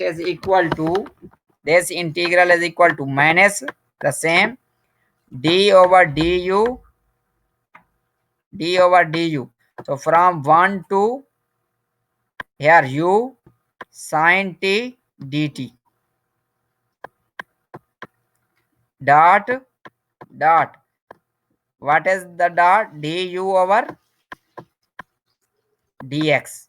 is equal to, this integral is equal to minus the same d over du, d over du. So from 1 to here u sin t dt dot dot, what is the dot? Du over dx.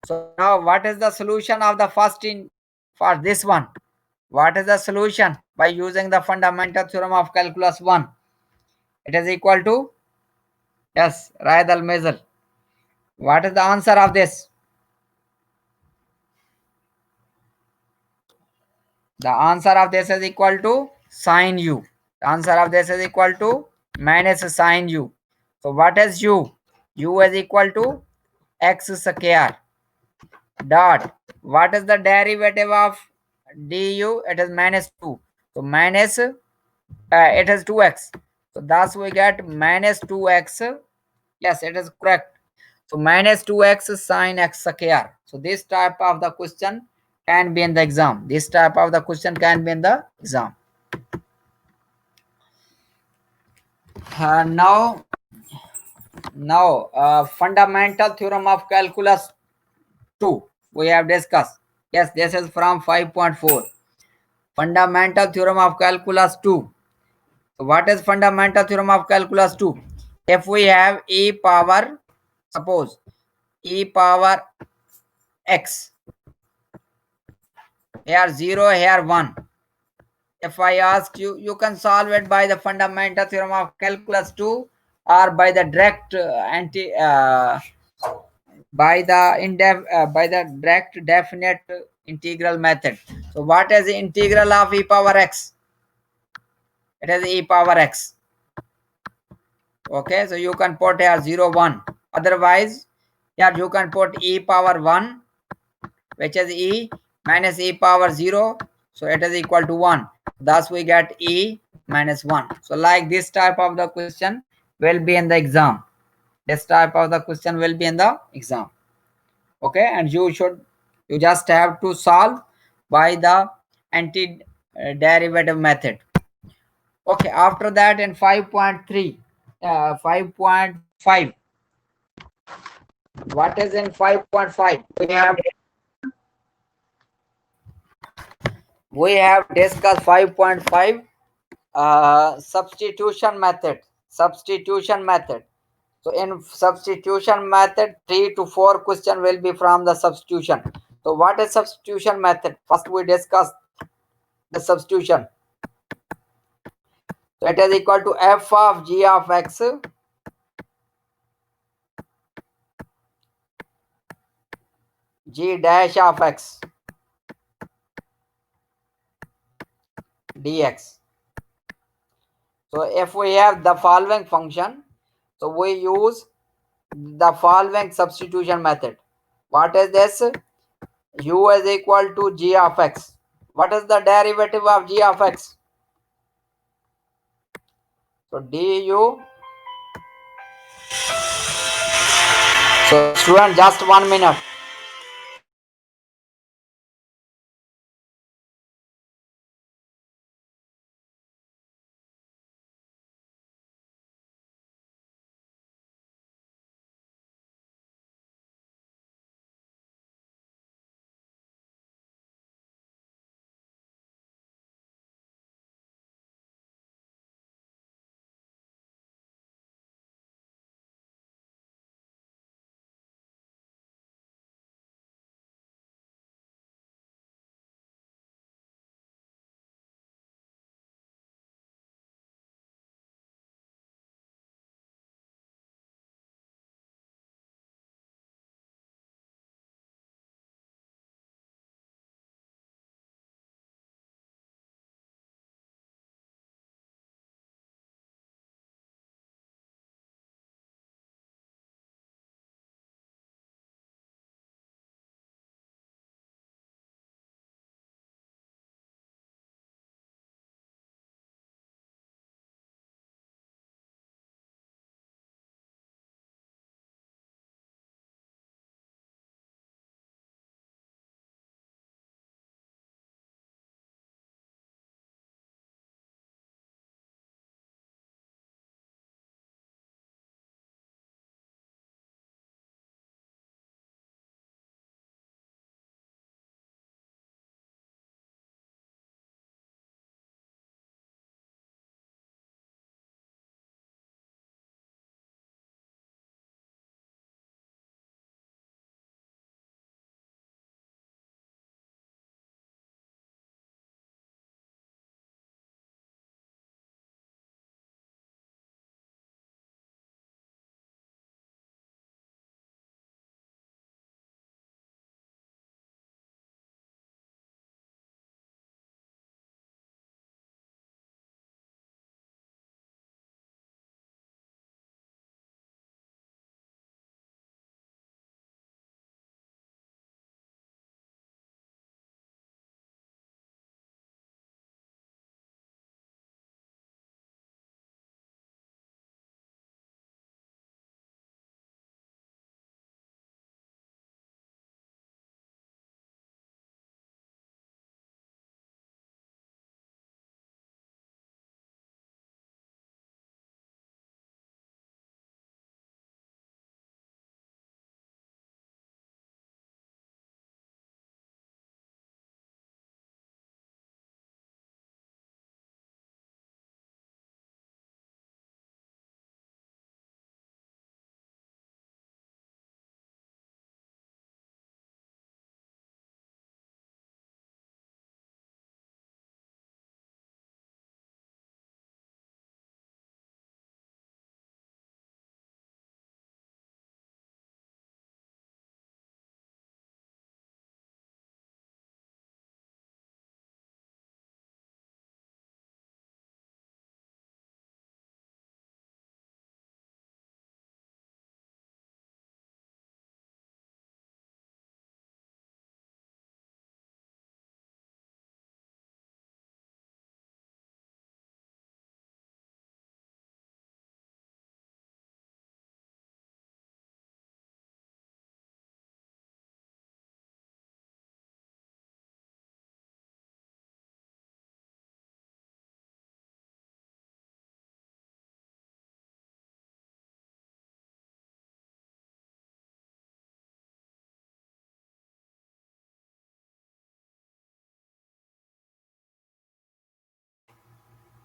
So now what is the solution of the first in for this one? What is the solution? By using the fundamental theorem of calculus 1, it is equal to, yes, Raed al Mazel. What is the answer of this? The answer of this is equal to sine u. The answer of this is equal to minus sine u. So what is u? U is equal to x square dot. What is the derivative of du? It is minus 2. So minus, it is 2x. So thus we get minus 2x. Yes, it is correct. So minus 2x sine x square. So this type of the question can be in the exam. This type of the question can be in the exam. Now fundamental theorem of calculus 2 we have discussed. Yes, this is from 5.4. Fundamental theorem of calculus 2. So what is fundamental theorem of calculus 2? If we have e power, suppose e power x, here 0, here 1. If I ask you, you can solve it by the fundamental theorem of calculus 2 or by the direct by the direct definite integral method. So what is the integral of e power x? It is e power x. Okay, so you can put here 0, 1. Otherwise, here you can put e power 1, which is e minus e power 0. So it is equal to 1. Thus we get e minus 1. So like this type of the question will be in the exam. This type of the question will be in the exam. Okay, and you just have to solve by the anti-derivative method. Okay, after that in 5.3, 5.5. What is in 5.5? We have discussed 5.5, substitution method. Substitution method. So in substitution method, 3 to 4 question will be from the substitution. So what is substitution method? First we discuss the substitution. So it is equal to f of g of x g dash of x dx. So if we have the following function, so we use the following substitution method. What is this? U is equal to g of x. What is the derivative of g of x? So du. So student, just 1 minute.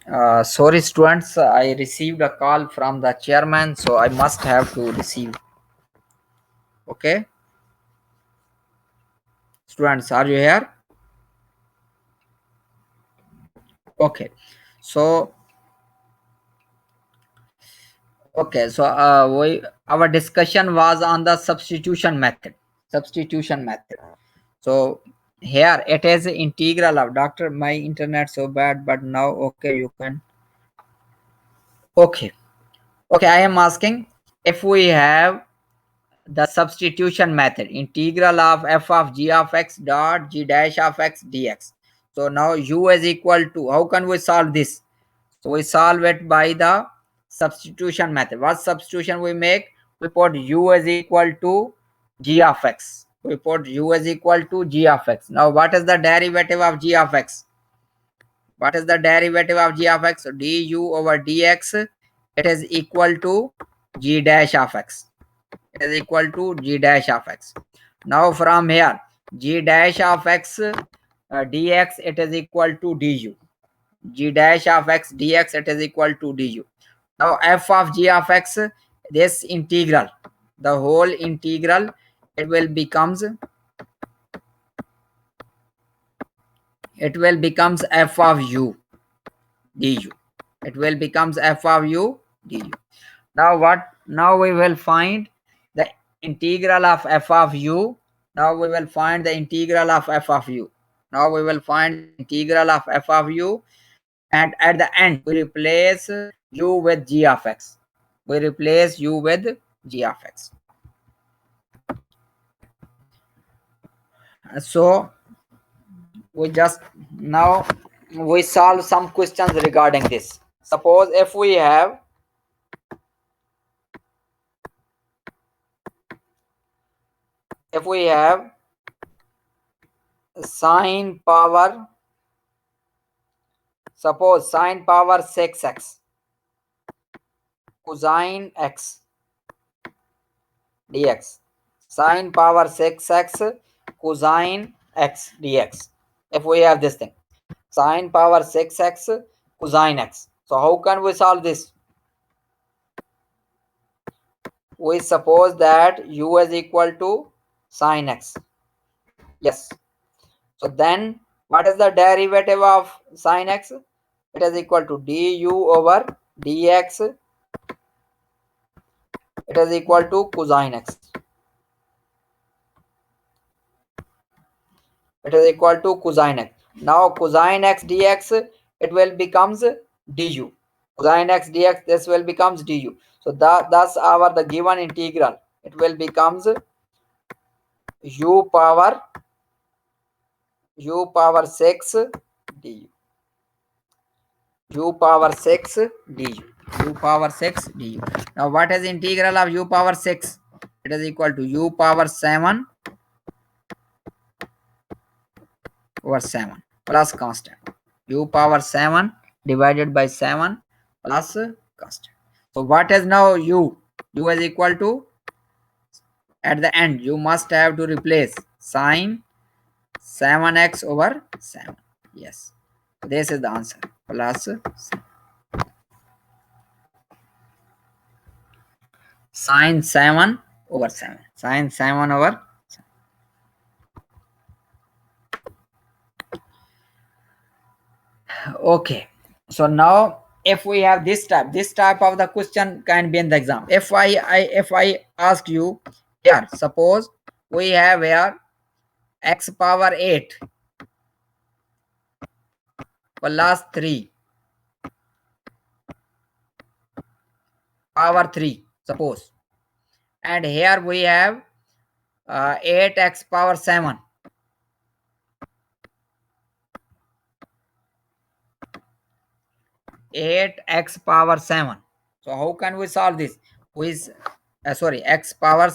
Sorry, students, I received a call from the chairman, so I must have to receive. Okay, students, are you here? Okay, so we our discussion was on the substitution method. Substitution method. So here it is integral of doctor. My internet so bad, but now okay, you can. Okay, okay. I am asking if we have the substitution method, integral of f of g of x dot g dash of x dx. So now u is equal to, how can we solve this? So we solve it by the substitution method. What substitution we make? We put u is equal to g of x. We put u is equal to g of x. Now what is the derivative of g of x? What is the derivative of g of x? So du over dx, it is equal to g dash of x. It is equal to g dash of x. Now from here, g dash of x dx, it is equal to du. G dash of x dx, it is equal to du. Now f of g of x, this integral, the whole integral, it will becomes f of u du. It will becomes f of u du. Now what? Now we will find the integral of f of u. Now we will find the integral of f of u. Now we will find integral of f of u, and at the end we replace u with g of x. We replace u with g of x. So we just now we solve some questions regarding this. Suppose if we have sine power, suppose sine power 6x cosine x dx, sine power 6x cosine x dx. If we have this thing, sine power 6x cosine x, so how can we solve this? We suppose that u is equal to sine x. Yes. So then what is the derivative of sine x? It is equal to du over dx. It is equal to cosine x. It is equal to cosine x. Now cosine x dx, it will becomes du. Cosine x dx, this will becomes du. So thus our the given integral, it will becomes u power 6 du. U power 6 du. U power 6 du. Now what is integral of u power 6? It is equal to u power 7 over 7 plus constant. U power 7 divided by 7 plus constant. So what is now u? U is equal to, at the end you must have to replace sine 7x over 7. Yes, this is the answer, plus sine 7 over 7. Sine 7 over 7. Okay, so now if we have this type of the question can be in the exam. If I ask you here, suppose we have here x power 8 plus 3 power 3, suppose, and here we have 8x power 7. 8x power 7. So how can we solve this? With sorry, x power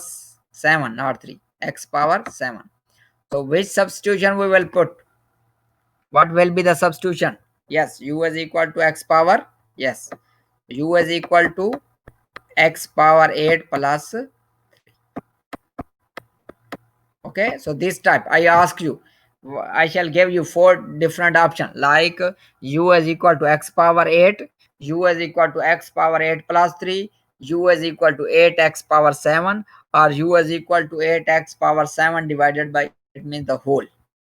7, not 3, x power 7. So which substitution we will put? What will be the substitution? Yes, u is equal to x power. Yes, u is equal to x power 8 plus. Okay, so this type I ask you, I shall give you 4 different options, like u is equal to x power 8, u is equal to x power 8 plus 3, u is equal to 8x power 7, or u is equal to 8x power 7 divided by 8 means the whole.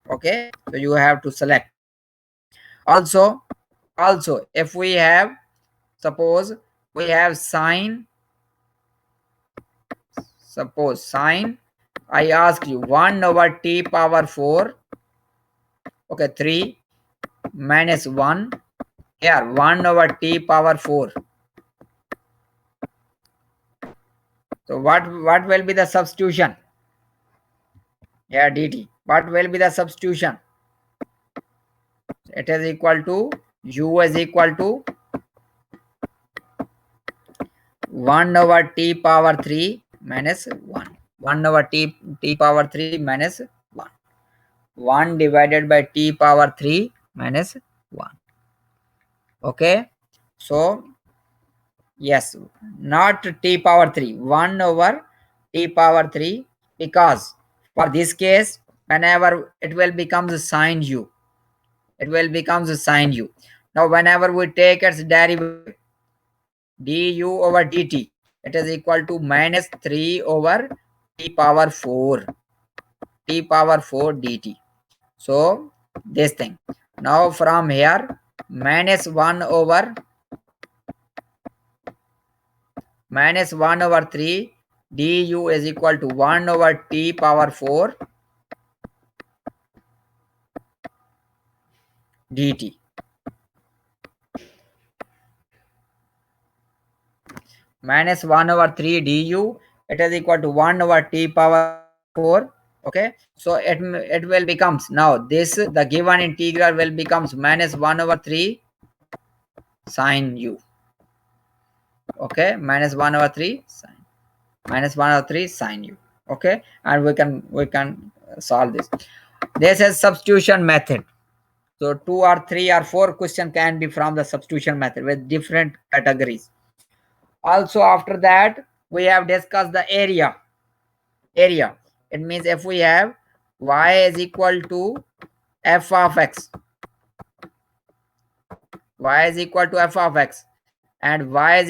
Okay, so you have to select. Also, if we have, suppose we have sine, I ask you 1 over t power 4, okay, 3 minus 1, here 1 over t power 4. So what will be the substitution? Here dt. What will be the substitution? It is equal to u is equal to 1 over t power 3 minus 1. 1 over t power 3 minus 1. 1 divided by t power 3 minus 1. Okay. So yes, not t power 3, 1 over t power 3, because for this case, whenever it will become sine u, it will become sine u. Now, whenever we take its derivative, du over dt, it is equal to minus 3 over t power 4, dt. So, this thing. Now, from here, minus 1 over 3 du is equal to 1 over t power 4 dt. Minus 1 over 3 du, it is equal to 1 over t power 4. Okay, so it will becomes, now this, the given integral will becomes minus 1 over 3 sine u. Okay, minus 1 over 3 sine u. Okay, and we can solve this. This is substitution method. So 2 or 3 or 4 question can be from the substitution method with different categories. Also, after that, we have discussed the area. It means if we have y is equal to f of x, and y is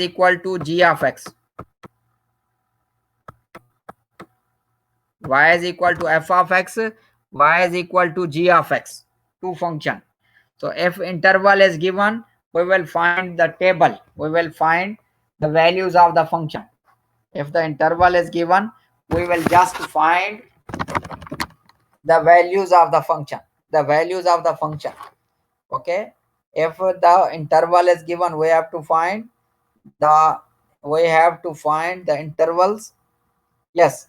equal to g of x, y is equal to f of x, y is equal to g of x, two function. So if interval is given, we will find the table, we will find the values of the function. If the interval is given, we will just find the values of the function, okay. If the interval is given, we have to find the intervals. Yes.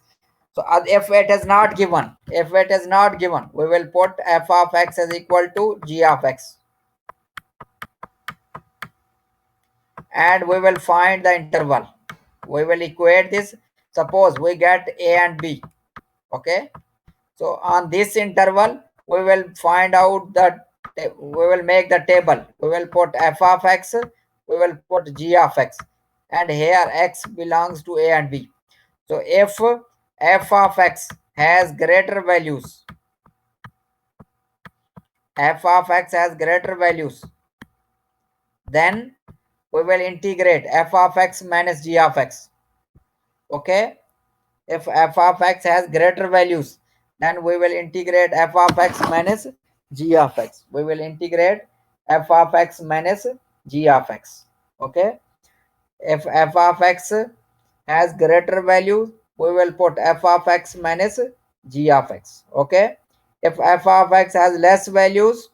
So if it is not given, we will put f of x is equal to g of x, and we will find the interval. We will equate this. Suppose we get a and b. Okay, so on this interval, we will find out that we will make the table. We will put f of x, we will put g of x, and here x belongs to a and b. So if f of x has greater values, then we will integrate f of x minus g of x. Okay, if f of x has greater values, then we will integrate f of x minus g of x. We will integrate f of x minus g of x. Okay, if f of x has greater value, we will put f of x minus g of x. Okay, if f of x has less values,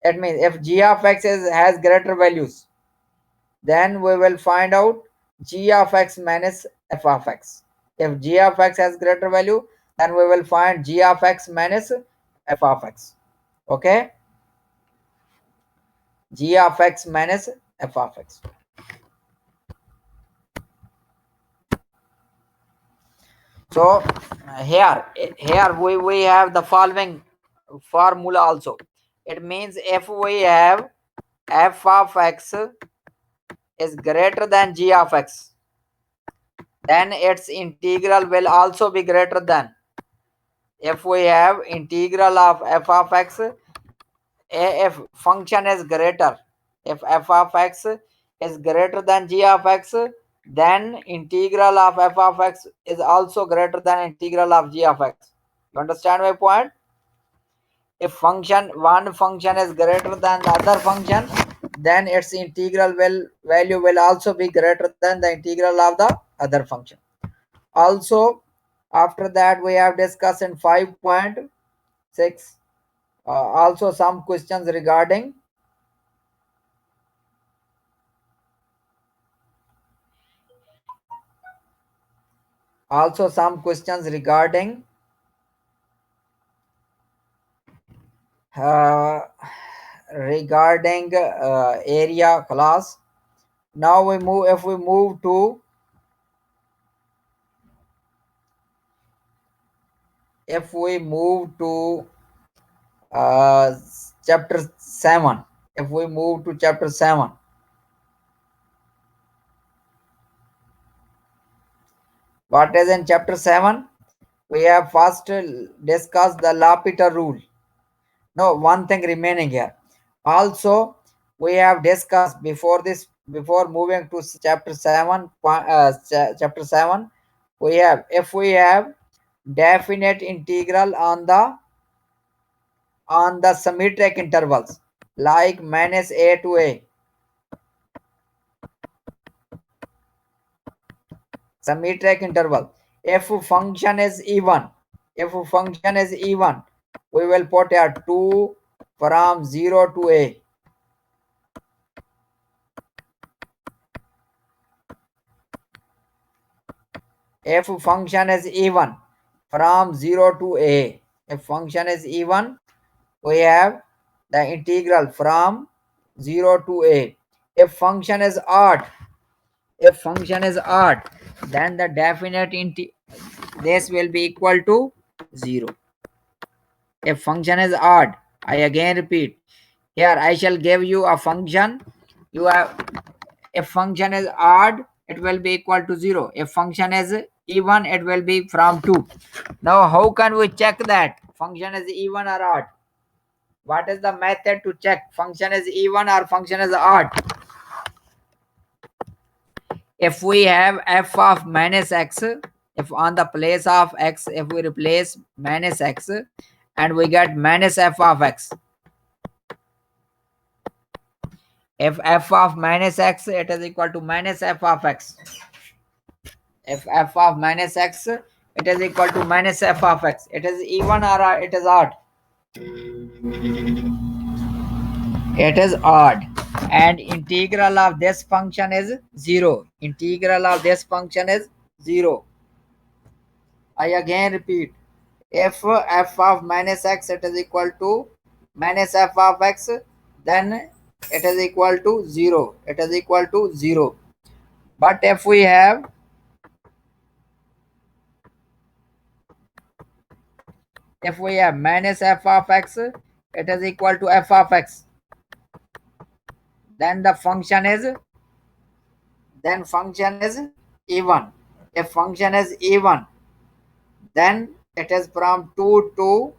it means if g of x has greater values, then we will find out g of x minus f of x. If g of x has greater value, then we will find g of x minus f of x. Okay, g of x minus f of x. So here we have the following formula also. It means if we have f of x is greater than g of x, then its integral will also be greater than if we have integral of f of x, if function is greater, if f of x is greater than g of x, then integral of f of x is also greater than integral of g of x. You understand my point? If one function is greater than the other function, then its integral value will also be greater than the integral of the other function. Also, after that we have discussed in 5.6 also some questions regarding also some questions regarding uh, area class. Now we move, if we move to, if we move to chapter 7, if we move to chapter 7, what is in chapter 7? We have first discussed the L'Hopital rule. No, one thing remaining here. Also, we have discussed before this, before moving to chapter 7, chapter 7, we have, if we have definite integral on the symmetric intervals like minus a to a, symmetric interval. If function is even, if function is even, we will put a 2 from 0 to a. If function is even from 0 to a, if function is even, we have the integral from 0 to a. If function is odd, if function is odd, then the definite this will be equal to 0. If function is odd, I again repeat, here I shall give you a function. You have, if function is odd, it will be equal to 0. If function is even, it will be from 2. Now how can we check that function is even or odd? What is the method to check function is even or function is odd? If we have f of minus x, if on the place of x, if we replace minus x and we get minus f of x, if f of minus x, it is equal to minus f of x. If f of minus x, it is equal to minus f of x. It is even or it is odd? It is odd. And integral of this function is 0. Integral of this function is 0. I again repeat. If f of minus x, it is equal to minus f of x, then it is equal to 0. It is equal to 0. But if we have minus f of x, it is equal to f of x, then the function is, then function is even. If function is even, then it is from 2 to,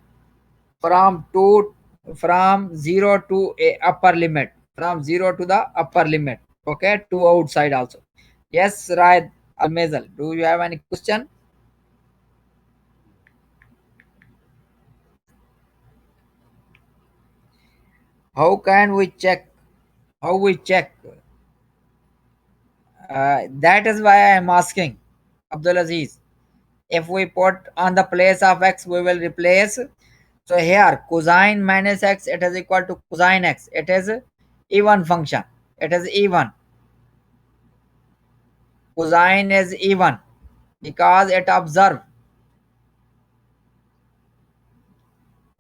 from 2, from 0 to a upper limit, from 0 to the upper limit, okay, to outside also. Yes, right, Almazal, do you have any question? How can we check, how we check? That is why I am asking, Abdul Aziz. If we put on the place of x, we will replace. So here cosine minus x, it is equal to cosine x. It is even function. It is even. Cosine is even because it observe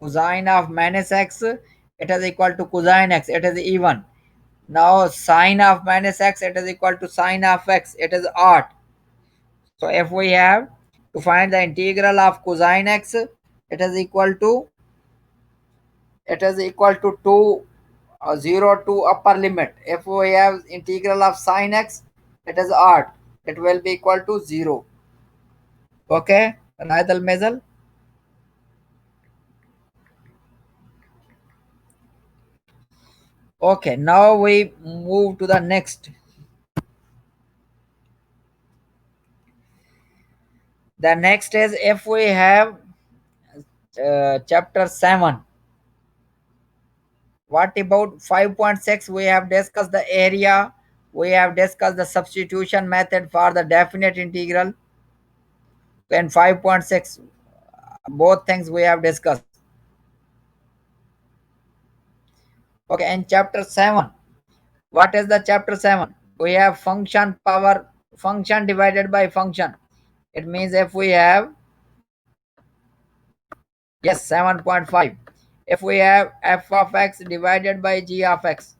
cosine of minus x, it is equal to cosine x. It is even. Now sine of minus x, it is equal to sine of x. It is odd. So if we have to find the integral of cosine x, it is equal to, it is equal to 2 0 to upper limit. If we have integral of sine x, it is odd. It will be equal to 0. Okay, Raid al Mezal. Okay, now we move to the next. The next is if we have chapter 7. What about 5.6? We have discussed the area. We have discussed the substitution method for the definite integral. And 5.6, both things we have discussed. Okay, in chapter 7, what is the chapter 7? We have function power, function divided by function. It means if we have, yes, 7.5. If we have f of x divided by g of x.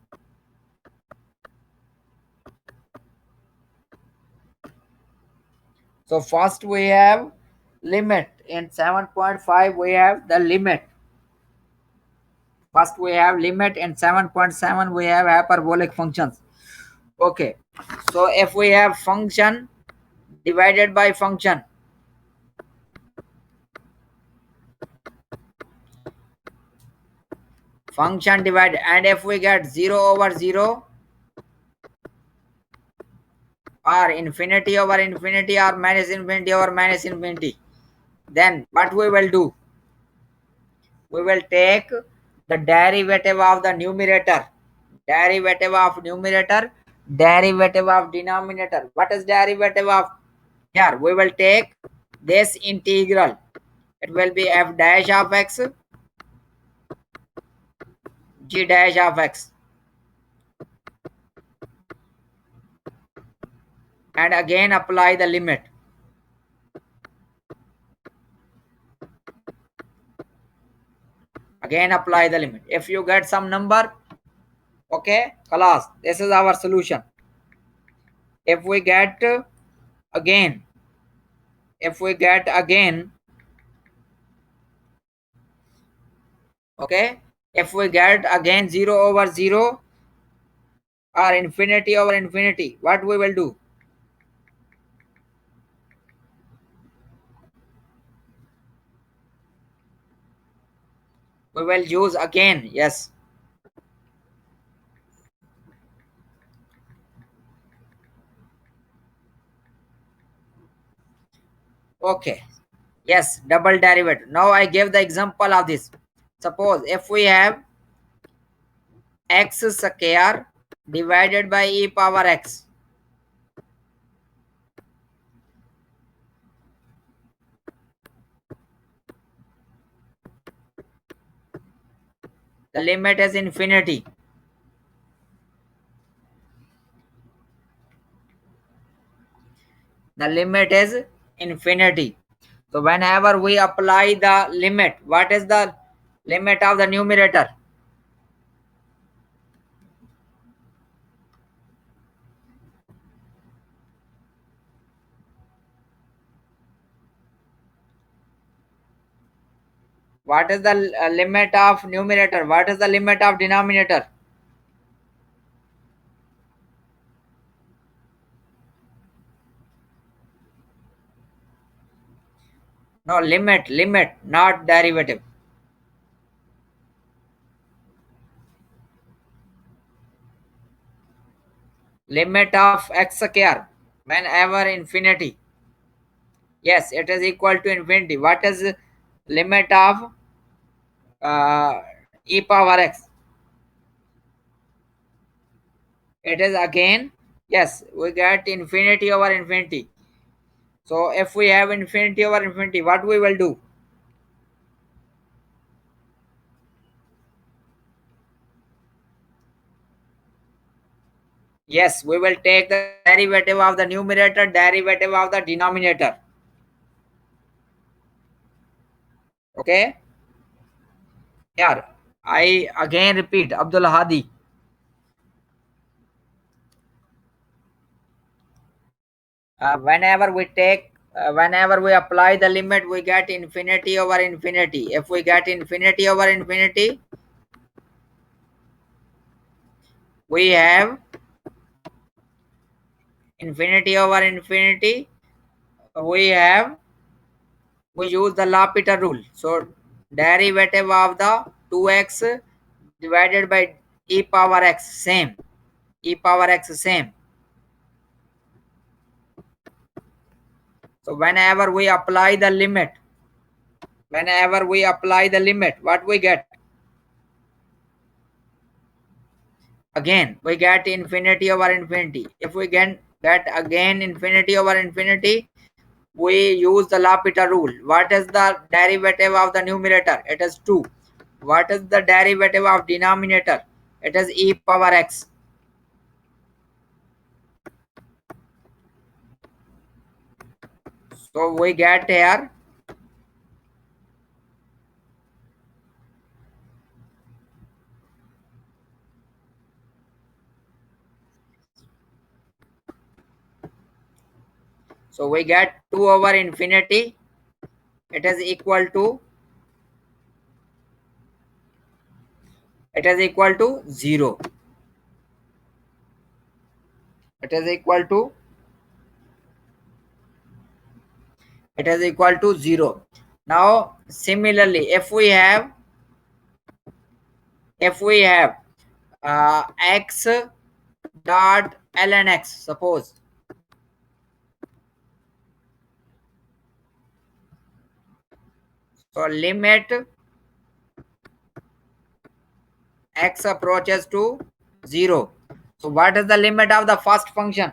So first we have limit. In 7.5 we have the limit. First we have limit. In 7.7 we have hyperbolic functions. Okay. So if we have function divided by function, function divide, and if we get 0 over 0 or infinity over infinity or minus infinity over minus infinity, then what we will do? We will take the derivative of the numerator, derivative of numerator, derivative of denominator. What is derivative of? Here we will take this integral. It will be f dash of x, g dash of x, and again apply the limit. Again apply the limit. If you get some number, okay, class, this is our solution. If we get again, if we get again, okay, if we get again 0 over 0 or infinity over infinity, what we will do? We will use again, yes. Okay, yes, double derivative. Now I give the example of this. Suppose if we have x square divided by e power x. The limit is infinity. The limit is infinity. So whenever we apply the limit, what is the limit of the numerator? What is the limit of numerator? What is the limit of denominator? No, limit, not derivative. Limit of x square whenever infinity. Yes, it is equal to infinity. What is limit of uh, e power x? It is again, yes, we get infinity over infinity. So if we have infinity over infinity, what we will do? Yes, we will take the derivative of the numerator, derivative of the denominator. Okay. Here, I again repeat, Abdul Hadi. Whenever we apply the limit, we get infinity over infinity. If we get infinity over infinity, we have infinity over infinity. We have we use the L'Hopital rule. So derivative of the 2x divided by e power x same, e power x same. So whenever we apply the limit, what we get? Again, we get infinity over infinity. If we get again infinity over infinity, we use the L'Hopital rule. What is the derivative of the numerator? It is 2. What is the derivative of denominator? It is e power x. So we get here so we get 2 over infinity. It is equal to 0. It is equal to 0. Now similarly, if we have x dot ln x, suppose, so limit x approaches to 0. So what is the limit of the first function?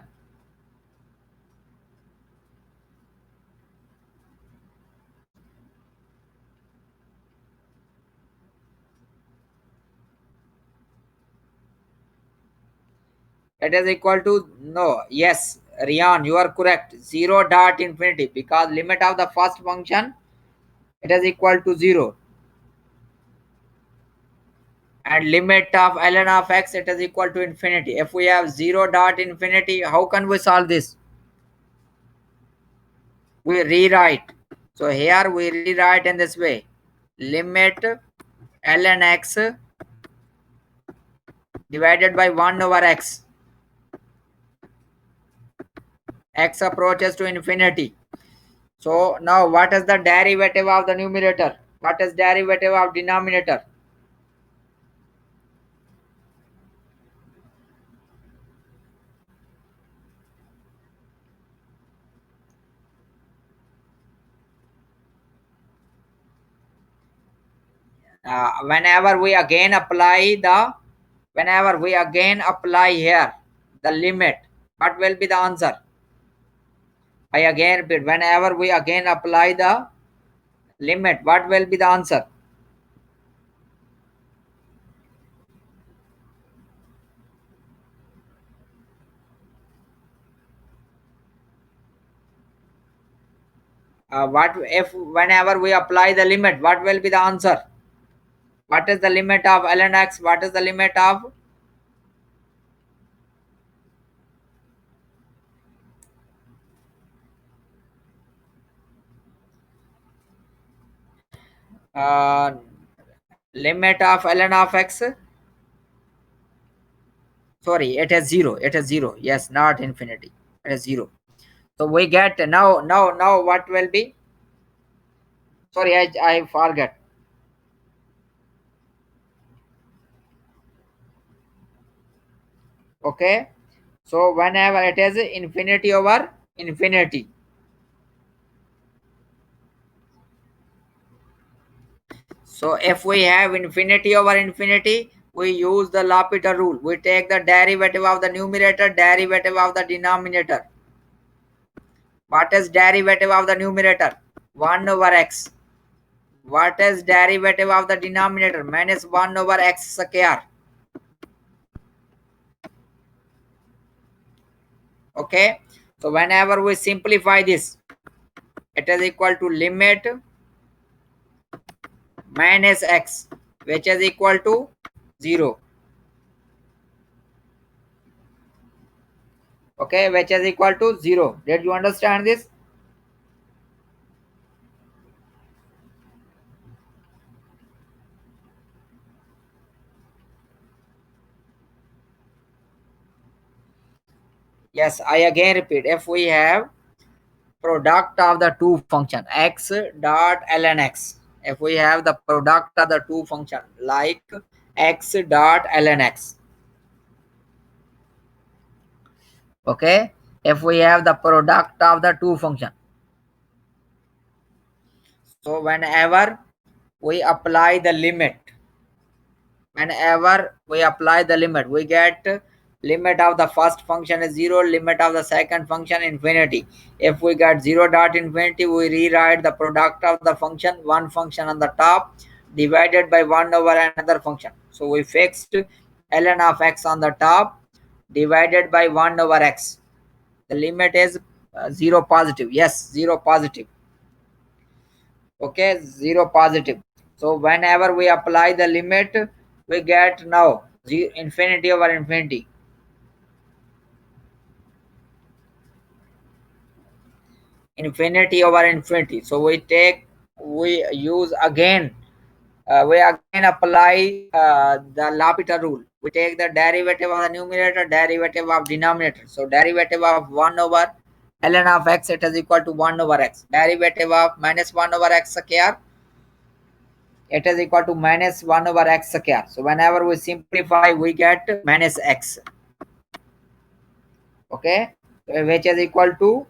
It is equal to, no, yes, Rian, you are correct, 0 dot infinity, because limit of the first function, it is equal to 0, and limit of ln of x, it is equal to infinity. If we have 0 dot infinity, how can we solve this? We rewrite. So here we rewrite in this way: limit ln x divided by 1 over x. X approaches to infinity. So now what is the derivative of the numerator? What is derivative of denominator? Whenever we again apply here the limit, what will be the answer? I again repeat, whenever we again apply the limit, what will be the answer? What if whenever we apply the limit, what will be the answer? What is the limit of ln x? What is the limit of uh, limit of ln of x? Sorry, it is 0. It is 0. Yes, not infinity. It is 0. So we get now what will be? Sorry, I forget. Okay. So whenever it is infinity over infinity. So if we have infinity over infinity, we use the L'Hopital rule. We take the derivative of the numerator, derivative of the denominator. What is derivative of the numerator? 1 over x. What is derivative of the denominator? Minus 1 over x square. Okay. So whenever we simplify this, it is equal to limit minus x, which is equal to 0. Okay, which is equal to 0. Did you understand this? Yes, I again repeat. If we have product of the two function x dot ln x, if we have the product of the two function like x dot ln x. Okay, if we have the product of the two function, so whenever we apply the limit, we get limit of the first function is 0, limit of the second function infinity. If we get 0 dot infinity, we rewrite the product of the function, one function on the top divided by 1 over another function. So we fixed ln of x on the top divided by 1 over x. The limit is 0 positive. Yes, 0 positive. Okay, 0 positive. So whenever we apply the limit, we get now infinity over infinity. Infinity over infinity. So we use again, we again apply the L'Hopital rule. We take the derivative of the numerator, derivative of denominator. So derivative of 1 over ln of x, it is equal to 1 over x. Derivative of minus 1 over x square, it is equal to minus 1 over x square. So whenever we simplify, we get minus x. Okay, which is equal to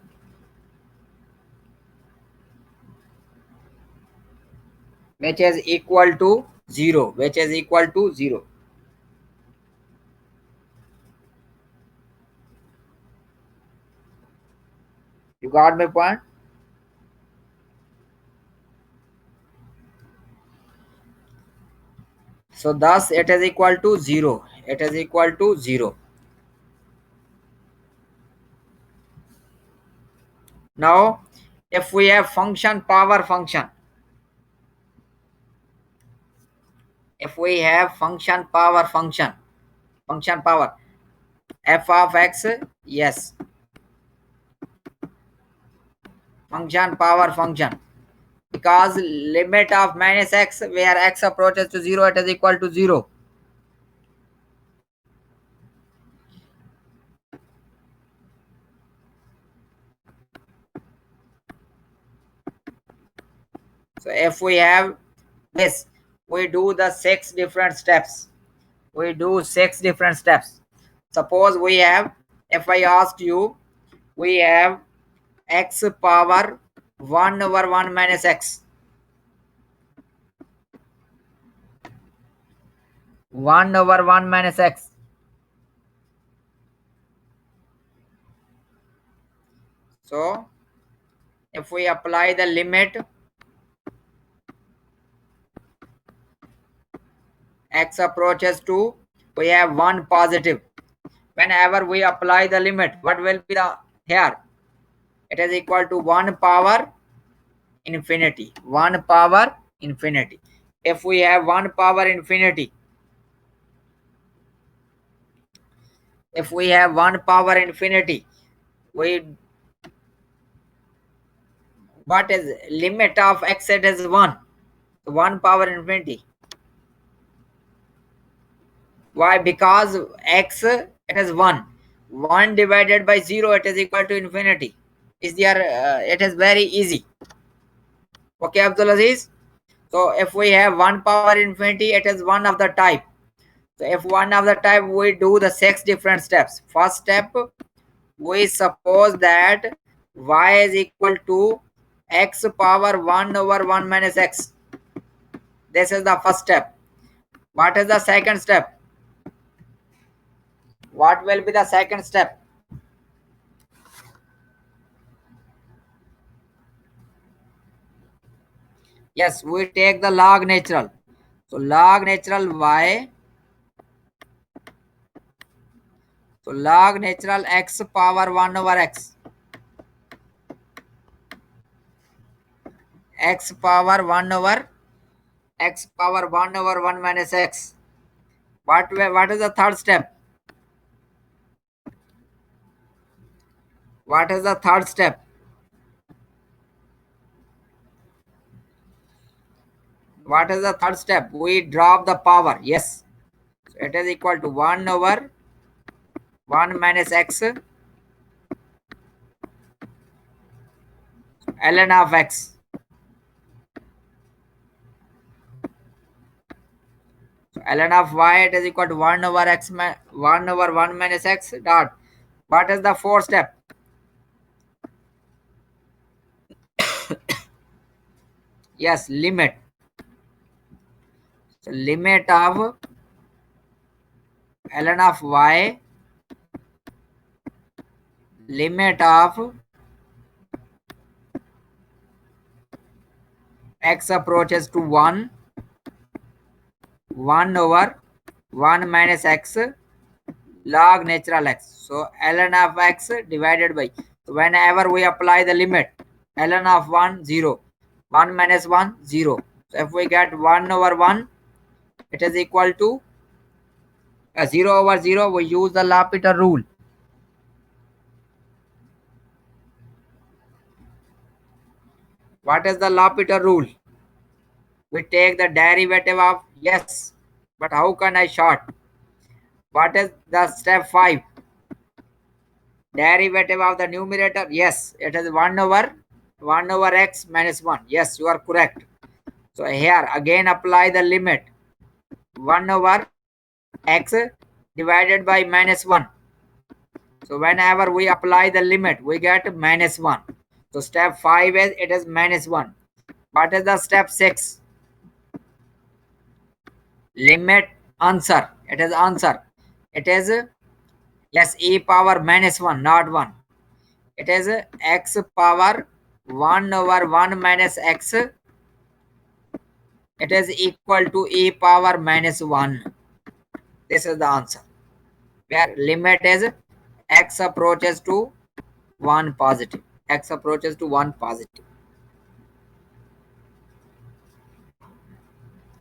which is equal to 0, which is equal to 0. You got my point? So thus it is equal to 0. It is equal to 0. Now, if we have function power function, if we have function power function, function power f of x, yes, function power function, because limit of minus x where x approaches to 0, it is equal to 0. So if we have this, we do the 6 different steps. We do 6 different steps. Suppose we have, if I asked you, we have x power 1 over 1 minus x. 1 over 1 minus x. So if we apply the limit, x approaches to, we have 1 positive. Whenever we apply the limit, what will be the here? It is equal to 1 power infinity. 1 power infinity. If we have 1 power infinity, if we have 1 power infinity, we, what is limit of x? It is 1. 1 power infinity. Why? Because x, it is 1. 1 divided by 0, it is equal to infinity. Is there? It is very easy. Okay, Abdul Aziz. So if we have 1 power infinity, it is one of the type. So if one of the type, we do the 6 different steps. First step, we suppose that y is equal to x power 1 over 1 minus x. This is the first step. What is the second step? What will be the second step? Yes, we take the log natural. So log natural y. So log natural x power 1 over x. X power 1 over x power 1 over 1 minus x. What is the third step? What is the third step? What is the third step? We drop the power. Yes. So it is equal to 1 over 1 minus x ln of x. ln of y, it is equal to 1 over 1 over 1 minus x dot. What is the fourth step? Yes, limit. So limit of ln of y, limit of x approaches to 1, 1 over 1 minus x log natural x. So ln of x divided by, so whenever we apply the limit, ln of 1, 0, 1 minus 1, 0. So if we get 1 over 1, it is equal to 0 over 0, we use the L'Hopital rule. What is the L'Hopital rule? We take the derivative of, yes, but how can I short? What is the step 5? Derivative of the numerator, yes, it is 1 over x minus 1. Yes, you are correct. So here again apply the limit, 1 over x divided by minus 1. So whenever we apply the limit, we get minus 1. So step 5 is, it is minus 1. What is the step 6? Limit answer. It is answer. It is, yes, e power minus 1, not 1. It is x power 1 over 1 minus x. It is equal to e power minus 1. This is the answer. Where limit is x approaches to 1 positive. X approaches to 1 positive.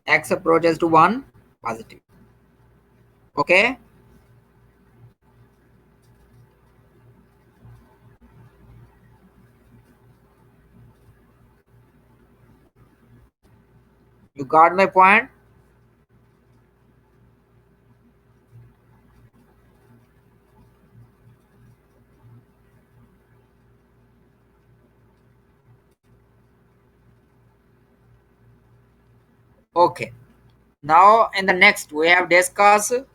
X approaches to 1 positive. Okay? You got my point? Okay. Now in the next we have discussed the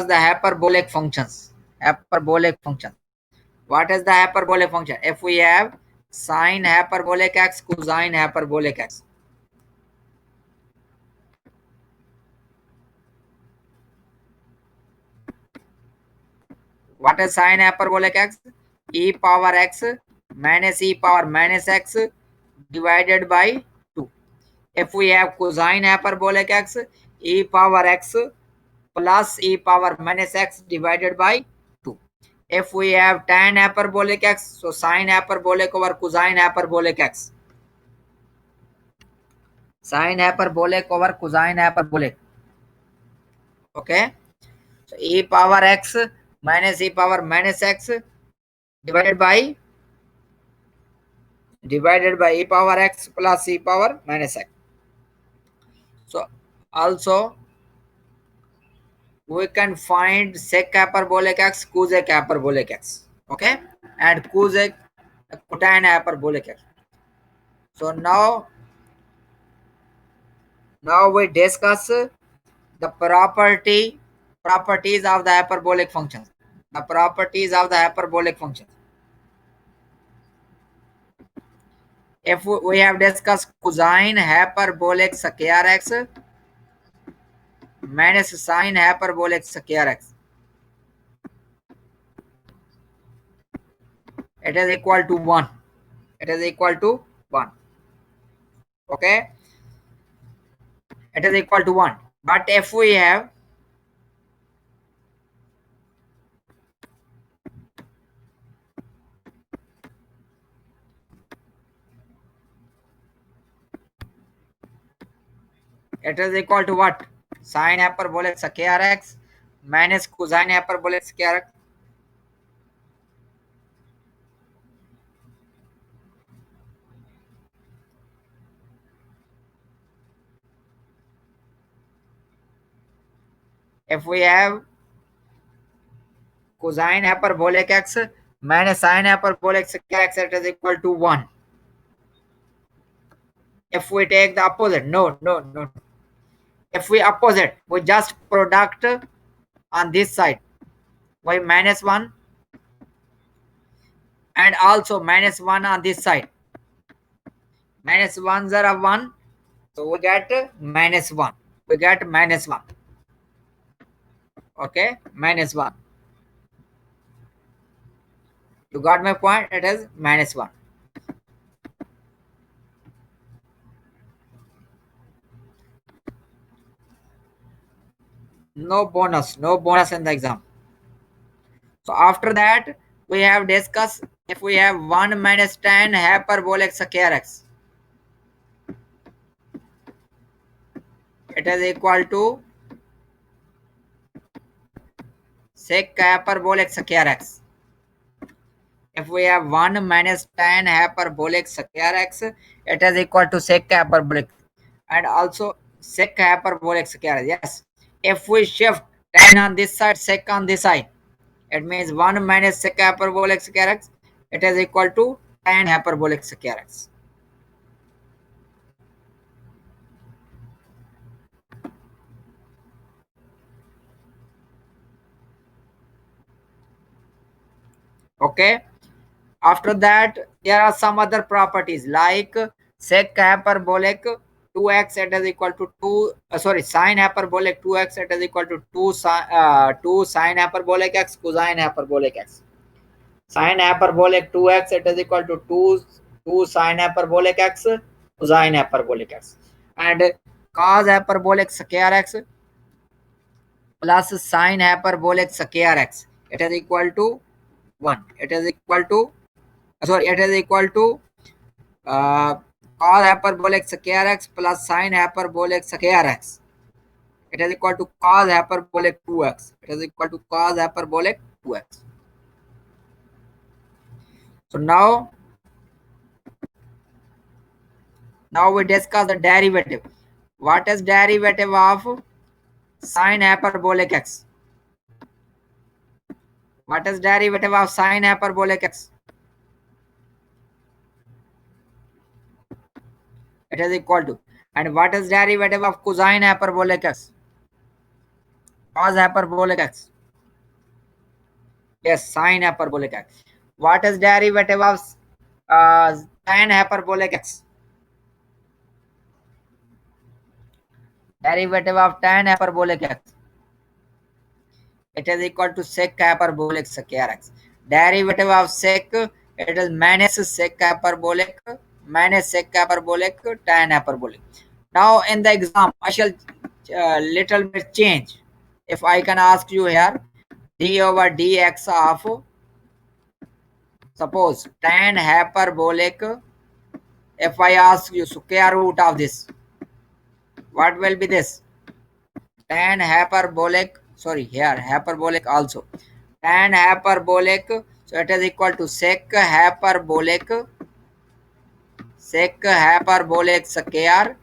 hyperbolic functions. Hyperbolic function. What is the hyperbolic function? If we have sine hyperbolic x, cosine hyperbolic x. What is sine hyperbolic x? E power x minus e power minus x divided by 2. If we have cosine hyperbolic x, e power x plus e power minus x divided by 2. If we have tan hyperbolic x, so sine hyperbolic over cosine hyperbolic x. Sine hyperbolic over cosine hyperbolic. Okay. So e power x minus e power minus x divided by e power x plus e power minus x. So also we can find sec hyperbolic x, cosec hyperbolic x. Okay, and cosec cotangent hyperbolic x. So now we discuss the properties of the hyperbolic functions. The properties of the hyperbolic functions. If we have discussed cosine hyperbolic square x minus sine hyperbolic square x, it is equal to 1. It is equal to 1. Okay, it is equal to 1. But if we have it is equal to what? Sine hyperbolic square x minus cosine hyperbolic square x. If we have cosine hyperbolic x minus sine hyperbolic square x, it is equal to 1. If we take the opposite, no. If we opposite, we just product on this side, by -1 and also -1 on this side. -1s are 1, so we get -1. We get -1. Okay, -1. You got my point? It is -1. No bonus in the exam. So after that, we have discussed if we have 1 minus tan hyperbolic square x, it is equal to sec hyperbolic square x. If we have 1 minus tan hyperbolic square x, it is equal to sec hyperbolic, and also sec hyperbolic square. Yes. If we shift tan on this side, sec on this side, it means 1 minus sec hyperbolic square x, it is equal to tan hyperbolic square x. Okay. After that, there are some other properties like sec hyperbolic 2x, it is equal to 2, sorry, sine hyperbolic 2x, it is equal to 2 sine hyperbolic x cosine hyperbolic x. Sine hyperbolic 2x, it is equal to 2 sine hyperbolic x cosine hyperbolic x. And cos hyperbolic square x plus sine hyperbolic square x, it is equal to 1. It is equal to, sorry, it is equal to cos hyperbolic square x plus sine hyperbolic square x. It is equal to cos hyperbolic 2x. It is equal to cos hyperbolic 2x. So now we discuss the derivative. What is derivative of sine hyperbolic x? What is derivative of sine hyperbolic x? It is equal to. And what is derivative of cosine hyperbolic x? Cos hyperbolic x. Yes, sine hyperbolic x. What is derivative of tan hyperbolic x? Derivative of tan hyperbolic x. It is equal to sec hyperbolic square x. Derivative of sec, it is minus sec hyperbolic tan hyperbolic. Now in the exam, I shall little bit change. If I can ask you here, d over dx of, suppose, tan hyperbolic, if I ask you square root of this, what will be this? Tan hyperbolic, sorry, here hyperbolic also, tan hyperbolic, so it is equal to sec hyperbolic square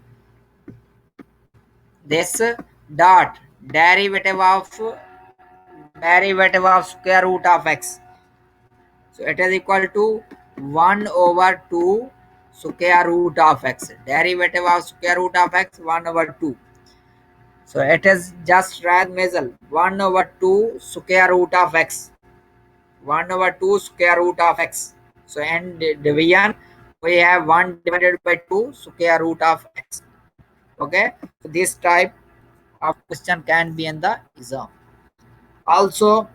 this dot derivative of square root of x, so it is equal to 1 over 2 square root of x. Derivative of square root of x, 1 over 2. So it is just transmeasure 1 over 2 square root of x. 1 over 2 square root of x. So in division, we have 1 divided by 2 square root of x. Okay. So this type of question can be in the exam. Also,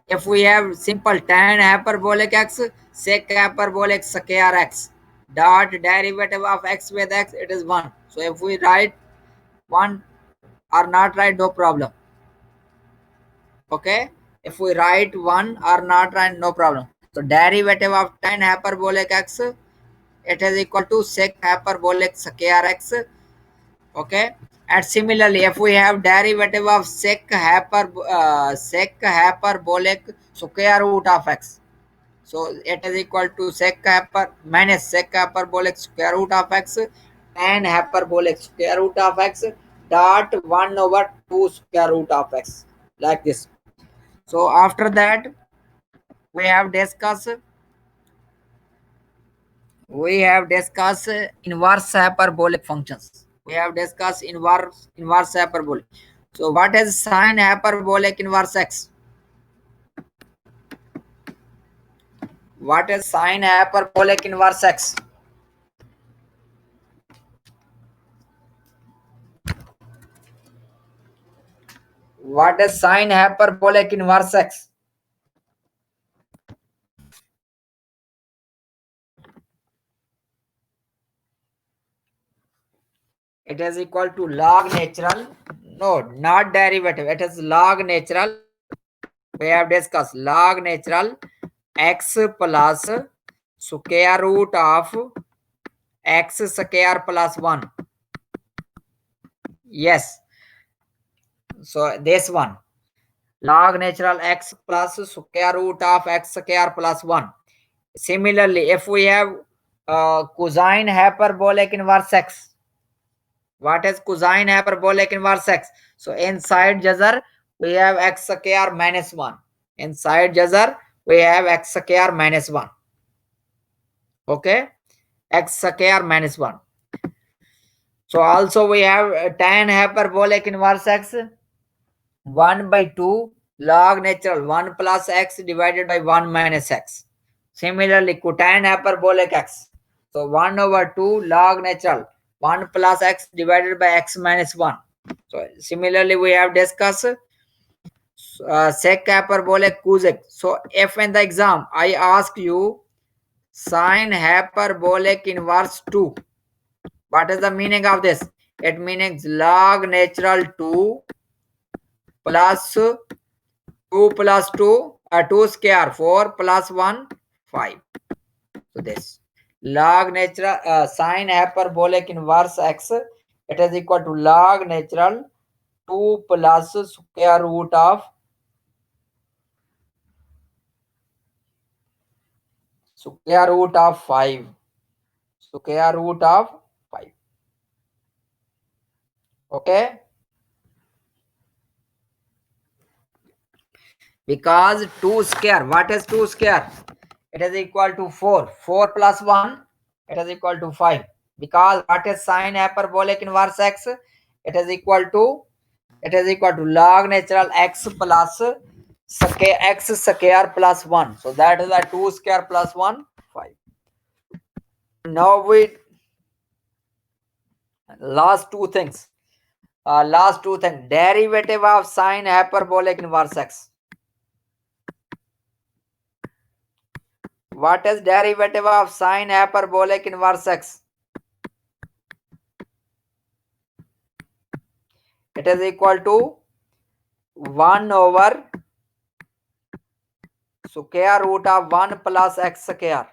if we have simple tan hyperbolic x, sec hyperbolic square x, dot derivative of x with x, it is 1. So if we write 1 or not write, no problem. Okay, if we write 1 or not write, no problem. So derivative of tan hyperbolic x, it is equal to sec hyperbolic square x. Okay, and similarly, if we have derivative of sec hyperbolic square root of x, so it is equal to minus sec hyperbolic square root of x tan hyperbolic square root of x dot 1 over 2 square root of x, like this. So after that, we have discussed We have discussed inverse hyperbolic functions. We have discussed inverse hyperbolic. So what is sine hyperbolic inverse x? What is sine hyperbolic inverse x? What is sine hyperbolic inverse x? It is equal to log natural. No, not derivative. It is log natural. We have discussed log natural x plus square root of x square plus 1. Yes. So this one. Log natural x plus square root of x square plus 1. Similarly, if we have cosine hyperbolic inverse x, what is cosine hyperbolic inverse x? So inside jazar, we have x square minus 1. Inside jazar, we have x square minus 1. Okay? X square minus 1. So also we have tan hyperbolic inverse x, 1 by 2 log natural 1 plus x divided by 1 minus x. Similarly, cotangent hyperbolic x. So 1 over 2 log natural 1 plus x divided by x minus 1. So similarly, we have discussed sec hyperbolic cosec. So if in the exam I ask you sine hyperbolic inverse 2, what is the meaning of this? It means log natural 2 plus 2 plus 2, 2 square 4 plus 1 5. So this log natural sine hyperbolic inverse x, it is equal to log natural 2 plus square root of square root of 5. Square root of 5. Okay, because 2 square, what is 2 square? It is equal to 4. 4 plus 1, it is equal to 5. Because what is sine hyperbolic inverse x? It is equal to log natural x plus x square plus 1. So that is a 2 square plus 1, 5. Now we last two things. Derivative of sine hyperbolic inverse x. What is derivative of sine hyperbolic inverse x? It is equal to 1 over square root of 1 plus x square.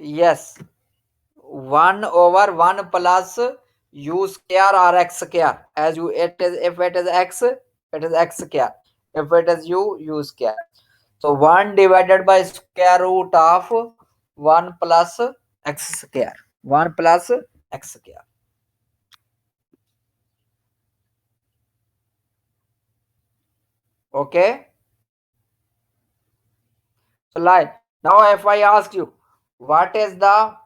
Yes, 1 over 1 plus u square or x square. As you it is, if it is x, it is x square. If it is u square. So 1 divided by square root of 1 plus x square. 1 plus x square. Okay. So like now if I ask you, what is the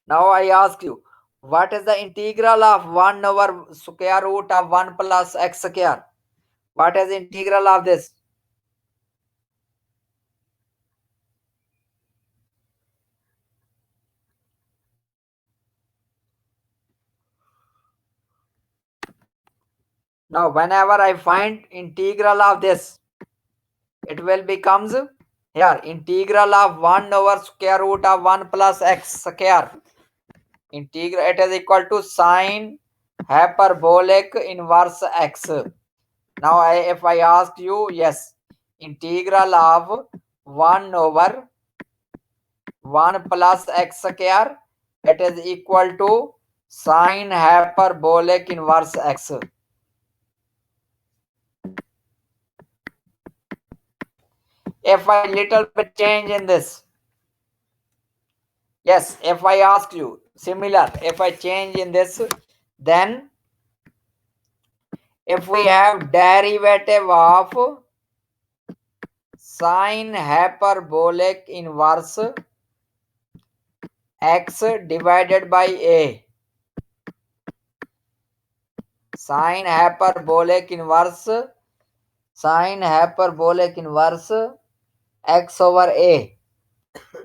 now I ask you, what is the integral of 1 over square root of 1 plus x square? What is the integral of this? Now whenever I find integral of this, it will becomes here integral of 1 over square root of 1 plus x square. Integral, it is equal to sine hyperbolic inverse x. Now if I ask you, yes, integral of 1 over 1 plus x square, it is equal to sine hyperbolic inverse x. If I little bit change in this, yes, if I ask you similar, if I change in this, then if we have derivative of Sine hyperbolic inverse x divided by a. Sine hyperbolic inverse x over a.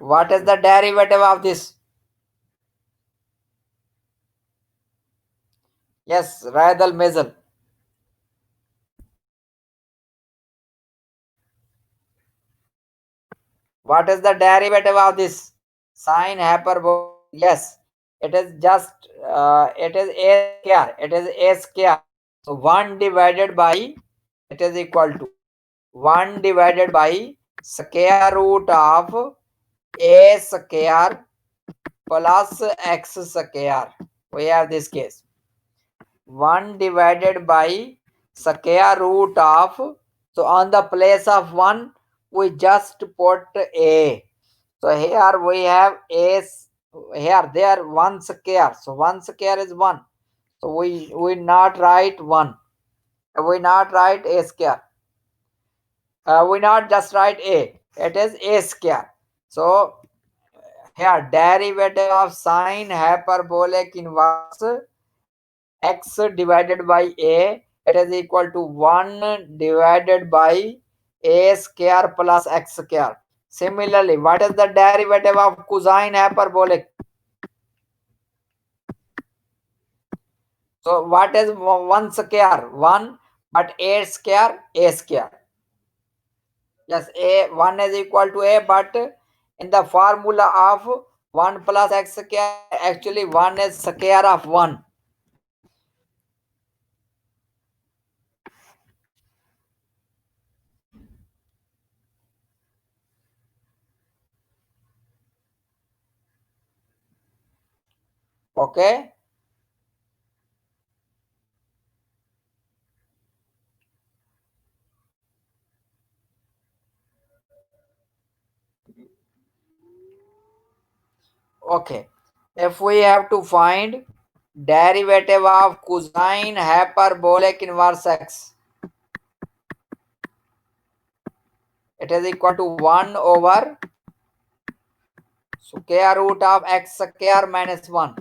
What is the derivative of this? Yes, Raidal Mazel. What is the derivative of this? Sine hyperbolic. Yes, it is just it is a square. It is a square. So 1 divided by, it is equal to 1 divided by square root of a square plus x square. We have this case. 1 divided by square root of, so on the place of 1 we just put a. So here we have a, here there 1 square, so 1 square is 1, so we not write 1, we not write a square, we not just write a, it is a square. So here derivative of sine hyperbolic inverse x divided by a, it is equal to 1 divided by a square plus x square. Similarly, what is the derivative of cosine hyperbolic? So what is 1 square? 1, but a square, a square. Yes, a 1 is equal to a, but in the formula of 1 plus x square, actually 1 is square of 1. Okay. Okay. If we have to find derivative of cosine hyperbolic inverse x, it is equal to 1 over square root of x square minus 1.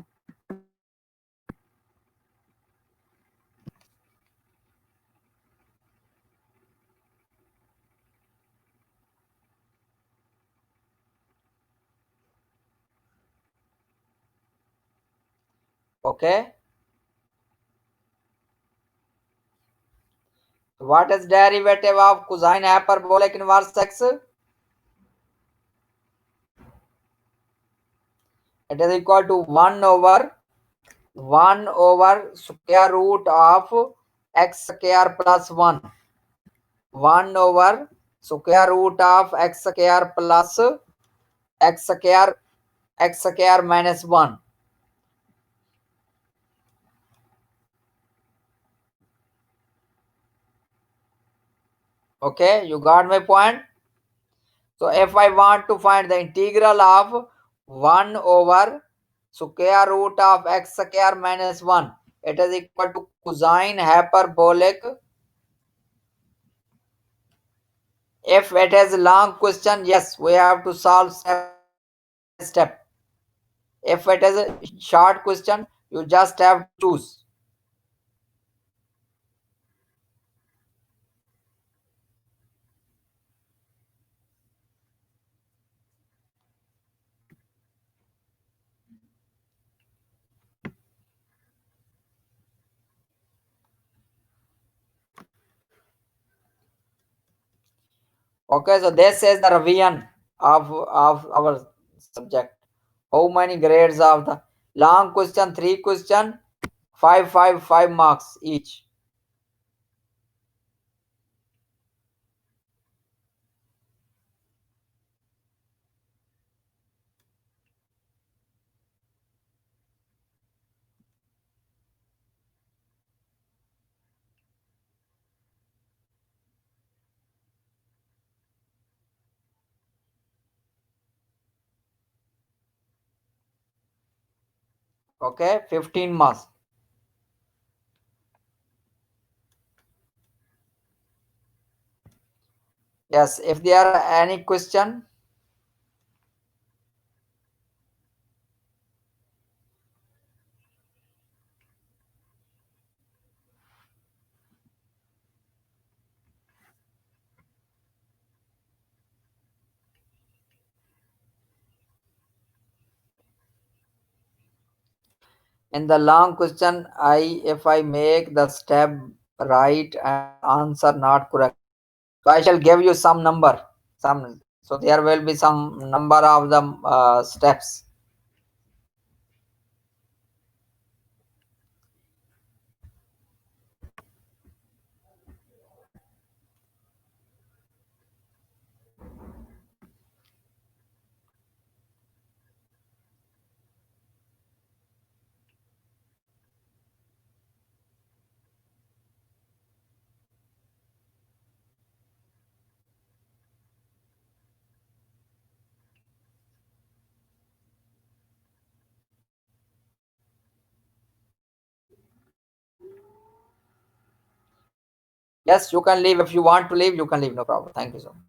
Okay. What is derivative of cosine hyperbolic inverse x? It is equal to 1 over square root of x square plus 1. 1 over square root of x square plus x square minus 1. Okay, you got my point? So if I want to find the integral of 1 over square root of x square minus 1, it is equal to cosine hyperbolic. If it is a long question, yes, we have to solve step by step. If it is a short question, you just have to choose. Okay, so this is the revision of our subject. How many grades of the long question? 3 question, 5 marks each. Okay, 15 marks. Yes, if there are any question. In the long question, if I make the step right and answer not correct, so I shall give you some number, some. So there will be some number of the steps. Yes, you can leave if you want to leave. You can leave, no problem. Thank you so much.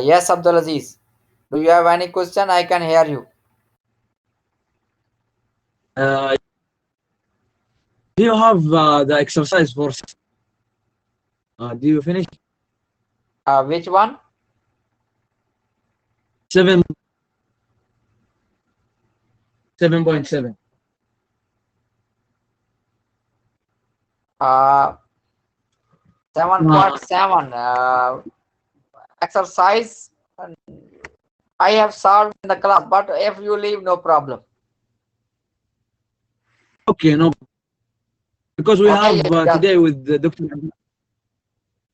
Yes, Abdul Aziz. Do you have any question? I can hear you. Uh, do you have the exercise for? Do you finish Which one? 7 7.7? Uh, Uh, 7.7. Exercise. I have solved in the class, but if you leave, no problem. okay, no, because we Okay, have today with the doctor.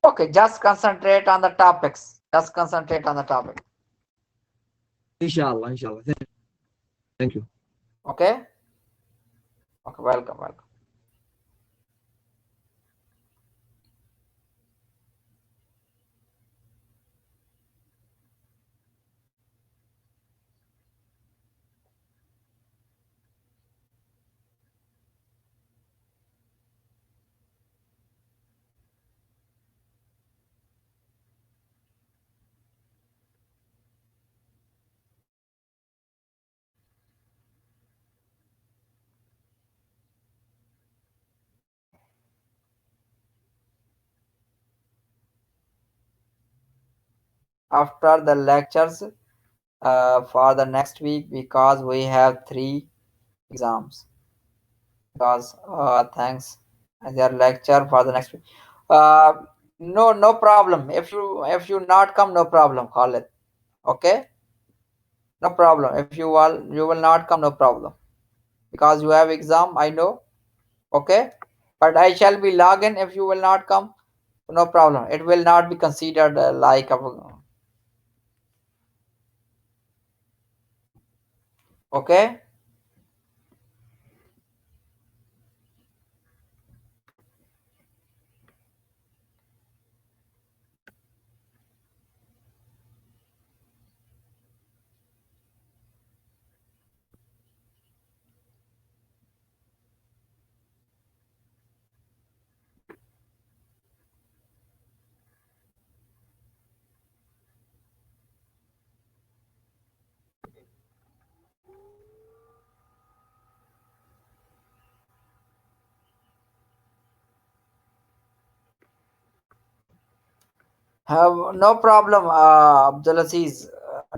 okay, just concentrate on the topics. Just concentrate on the topic. Inshallah, inshallah. Thank you. Okay? Okay, welcome, welcome. After the lectures for the next week, because we have 3 exams. Because thanks, and their lecture for the next week. Uh, no problem. If you not come, no problem. Call it. Okay, no problem. If you will not come, no problem. Because you have exam, I know. Okay, but I shall be login. If you will not come, no problem. It will not be considered like a. Okay. Have no problem, Abdulaziz.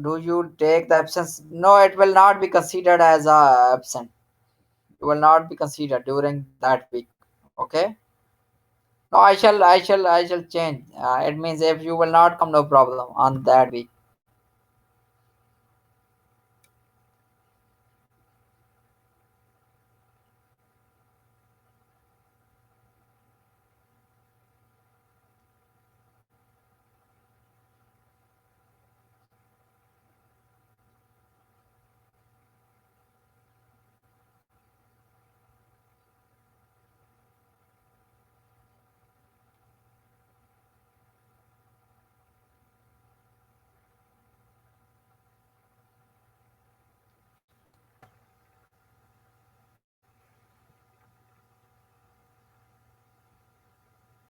Do you take the absence? No, it will not be considered as a absent. You will not be considered during that week. Okay. No, I shall change. It means if you will not come, no problem on that week.